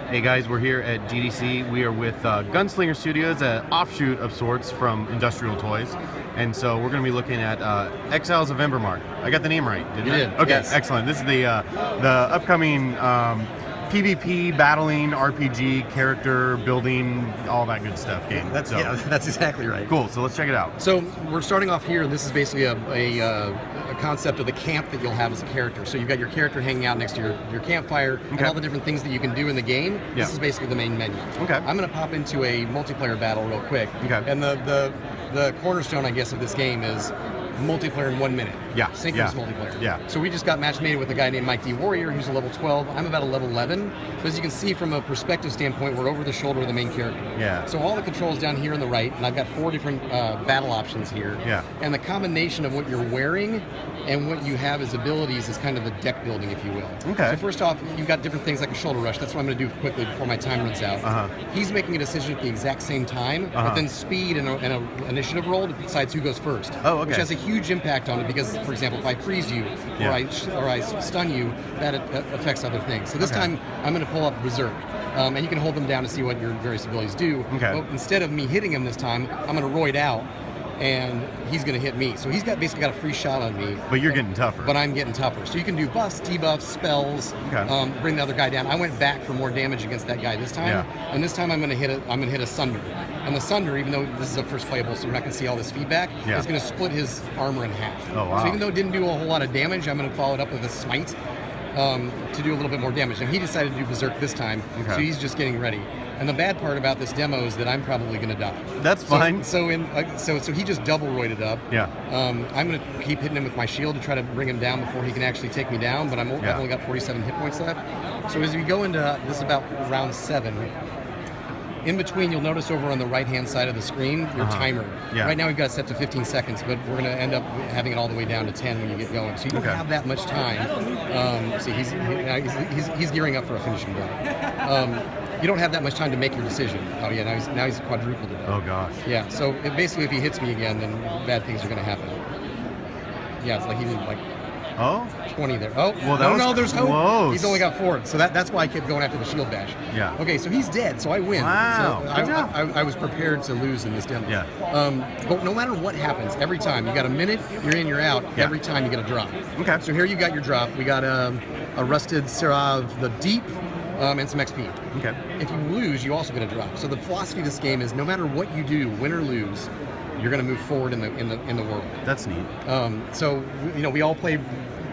Hey guys, we're here at GDC. We are with Gunslinger Studios, an offshoot of sorts from Industrial Toys. And so we're going to be looking at Exiles of Embermark. I got the name right, didn't I? You did. Okay, yes. Excellent. This is the upcoming PvP, battling, RPG, character building, all that good stuff game. Yeah, that's exactly right. Cool, so let's check it out. So we're starting off here, and this is basically a concept of the camp that you'll have as a character. So you've got your character hanging out next to your campfire, and all the different things that you can do in the game. Yeah. This is basically the main menu. Okay. I'm going to pop into a multiplayer battle real quick. Okay. And the cornerstone, I guess, of this game is multiplayer in 1 minute. Yeah. Synchronous multiplayer. Yeah. So we just got match made with a guy named Mike D. Warrior, who's a level 12. I'm about a level 11. But as you can see from a perspective standpoint, we're over the shoulder of the main character. Yeah. So all the controls down here on the right, and I've got 4 different battle options here. Yeah. And the combination of what you're wearing and what you have as abilities is kind of the deck building, if you will. Okay. So first off, you've got different things like a shoulder rush. That's what I'm going to do quickly before my time runs out. He's making a decision at the exact same time, but then speed and an initiative roll decides who goes first. Oh, okay. Which has a huge impact on it because, for example, if I freeze you or I stun you, that affects other things. So this time I'm going to pull up Berserk. And you can hold them down to see what your various abilities do. Okay. But instead of me hitting him this time, I'm going to roid out, and he's going to hit me. So he's basically got a free shot on me. But you're getting tougher. But I'm getting tougher. So you can do buffs, debuffs, spells, bring the other guy down. I went back for more damage against that guy this time, and this time I'm going to hit a Sunder. And the Sunder, even though this is a first playable, so you're not going to see all this feedback, is going to split his armor in half. Oh, wow. So even though it didn't do a whole lot of damage, I'm going to follow it up with a Smite to do a little bit more damage. And he decided to do Berserk this time, so he's just getting ready. And the bad part about this demo is that I'm probably going to die. That's fine. So he just double roided up. Yeah. I'm going to keep hitting him with my shield to try to bring him down before he can actually take me down, but I've only got 47 hit points left. So as we go into this is about round 7. In between, you'll notice over on the right-hand side of the screen, your timer. Yeah. Right now we've got it set to 15 seconds, but we're going to end up having it all the way down to 10 when you get going. So you don't have that much time. See, he's gearing up for a finishing blow. You don't have that much time to make your decision. Oh yeah, now he's quadrupled it. Oh gosh. Yeah. So basically, if he hits me again, then bad things are going to happen. Yeah, it's like he did 20 there. Oh, well, there's hope. Close. He's only got 4. So that's why I kept going after the shield bash. Yeah. Okay, so he's dead, so I win. Wow. So I was prepared to lose in this demo. Yeah. But no matter what happens, every time, you got a minute, you're in, you're out, every time you get a drop. Okay. So here you got your drop. We got a Rusted Sirav, the Deep, and some XP. Okay. If you lose, you also get a drop. So the philosophy of this game is no matter what you do, win or lose, you're going to move forward in the world. That's neat. So we all play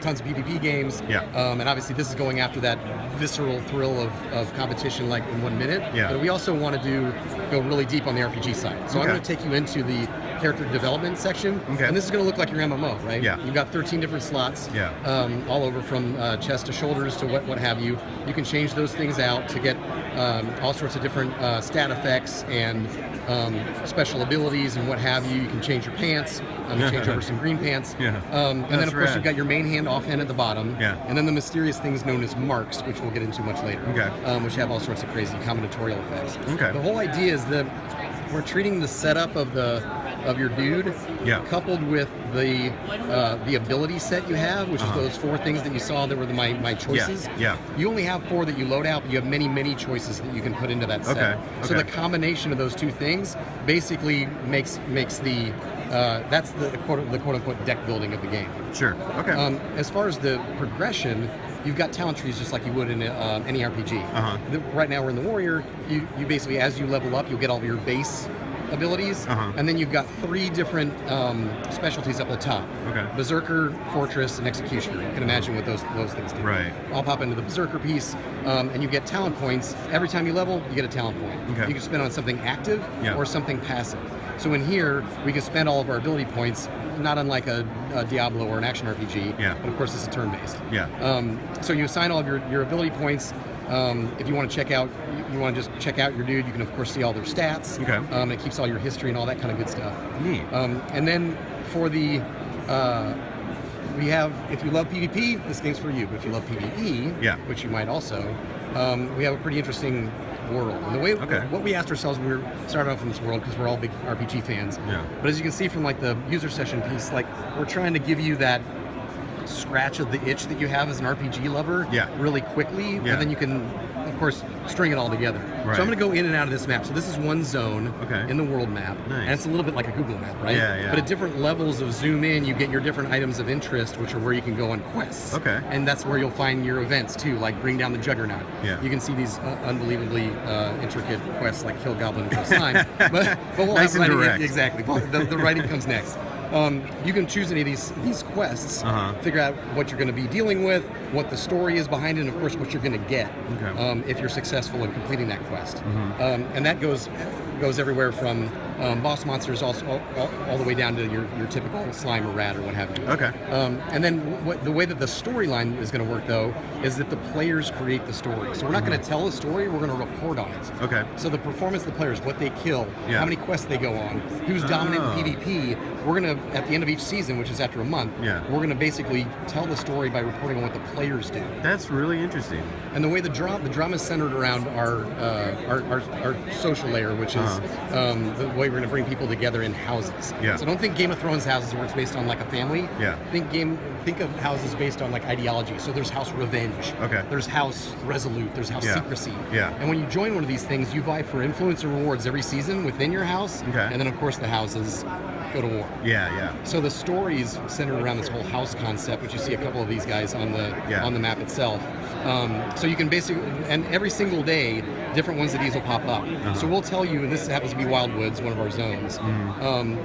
tons of PvP games. Yeah. And obviously this is going after that visceral thrill of competition like in 1 minute. Yeah. But we also want to go really deep on the RPG side. So I'm going to take you into the character development section. Okay. And this is going to all look like your MMO, right? Yeah. You've got 13 different slots. Yeah. All over from chest to shoulders to what have you. You can change those things out to get all sorts of different stat effects and special abilities and what have you. You can change your pants. Change over some green pants. Yeah. And then of course rad. you've got your main hand, offhand at the bottom. Yeah. And then the mysterious things known as marks, which we'll get into much later. Okay. Which have all sorts of crazy combinatorial effects. Okay. The whole idea is that we're treating the setup of your dude, coupled with the ability set you have, which is those 4 things that you saw that were my choices. Yeah. You only have 4 that you load out, but you have many choices that you can put into that set. Okay. So the combination of those 2 things basically makes the that's the quote unquote deck building of the game. Sure. Okay. As far as the progression, you've got talent trees just like you would in any RPG. Right now we're in the Warrior. You basically, as you level up, you'll get all of your base abilities, and then you've got 3 different specialties up at the top. Okay. Berserker, Fortress, and Executioner. You can imagine what those things do. Right. I'll pop into the Berserker piece, and you get talent points. Every time you level, you get a talent point. Okay. You can spend on something active or something passive. So in here, we can spend all of our ability points, not unlike a Diablo or an action RPG, but of course this is turn-based. Yeah. So you assign all of your ability points. If you want to just check out your dude, you can of course see all their stats. Okay. It keeps all your history and all that kind of good stuff. Neat. And then for the we have, if you love PvP, this game's for you. But if you love PvE, which you might also, we have a pretty interesting world. And the way what we asked ourselves when we were starting off in this world, because we're all big RPG fans. But as you can see from like the user session piece, like we're trying to give you that scratch of the itch that you have as an RPG lover really quickly, and then you can of course, string it all together. Right. So I'm going to go in and out of this map. So this is one zone in the world map. Nice. And it's a little bit like a Google map, right? Yeah. But at different levels of zoom in, you get your different items of interest, which are where you can go on quests. Okay. And that's where you'll find your events, too, like bring down the Juggernaut. Yeah. You can see these unbelievably intricate quests like kill Goblin for time. but we'll nice have and writing. direct. Exactly. The writing comes next. You can choose any of these quests, figure out what you're going to be dealing with, what the story is behind it, and of course what you're going to get if you're successful in completing that quest. And that goes everywhere from boss monsters all the way down to your typical slime or rat or what have you. Okay. And then the way that the storyline is going to work, though, is that the players create the story. So we're not going to tell a story, we're going to report on it. Okay. So the performance of the players, what they kill, how many quests they go on, who's dominant in PvP, we're going to, at the end of each season, which is after a month, we're going to basically tell the story by reporting on what the players do. That's really interesting. And the way the drama is centered around our social layer, which is the way we're going to bring people together in houses. Yeah. So don't think Game of Thrones houses where it's based on like a family. Yeah. Think of houses based on like ideology. So there's House Revenge. Okay. There's House Resolute. There's House Secrecy. Yeah. And when you join one of these things, you vie for influence and rewards every season within your house. Okay. And then of course the houses go to war. Yeah. So the story is centered around this whole house concept, which you see a couple of these guys on the map itself. So you can basically, and every single day, different ones of these will pop up. So we'll tell you, and this happens to be Wildwoods, one of our zones.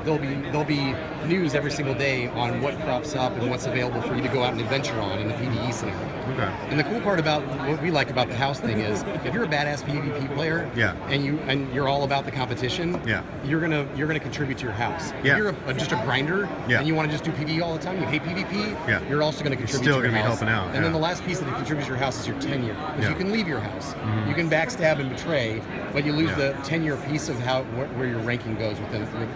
There'll be news every single day on what crops up and what's available for you to go out and adventure on in the PvE scenario. Okay. And the cool part about what we like about the house thing is, if you're a badass PvP player, and you're all about the competition, you're gonna contribute to your house. Yeah. If you're just a grinder and you want to just do PvE all the time, you hate PvP, you're also going to contribute to your house. Still going to be helping out. And then the last piece that contributes to your house is your tenure. Because you can leave your house. You can backstab and betray, but you lose the tenure piece of where your ranking goes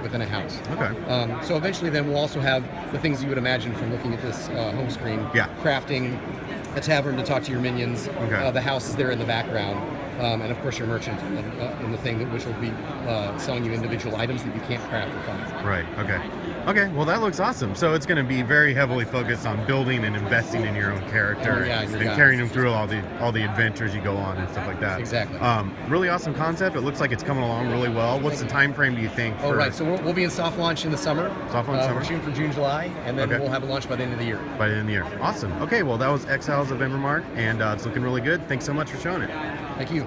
within a house. Okay. So eventually then we'll also have the things you would imagine from looking at this home screen. Crafting, a tavern to talk to your minions. The house is there in the background. And of course your merchant in the thing which will be selling you individual items that you can't craft or find. Right, okay, well that looks awesome. So it's going to be very heavily focused on building and investing in your own character and carrying them through all the adventures you go on and stuff like that. Exactly. Really awesome concept. It looks like it's coming along really well. What's the time frame do you think? So we'll be in soft launch in the summer. We're shooting for June, July, and then we'll have a launch by the end of the year. By the end of the year. Awesome. Okay, well that was Exiles of Embermark, and it's looking really good. Thanks so much for showing it. Thank you.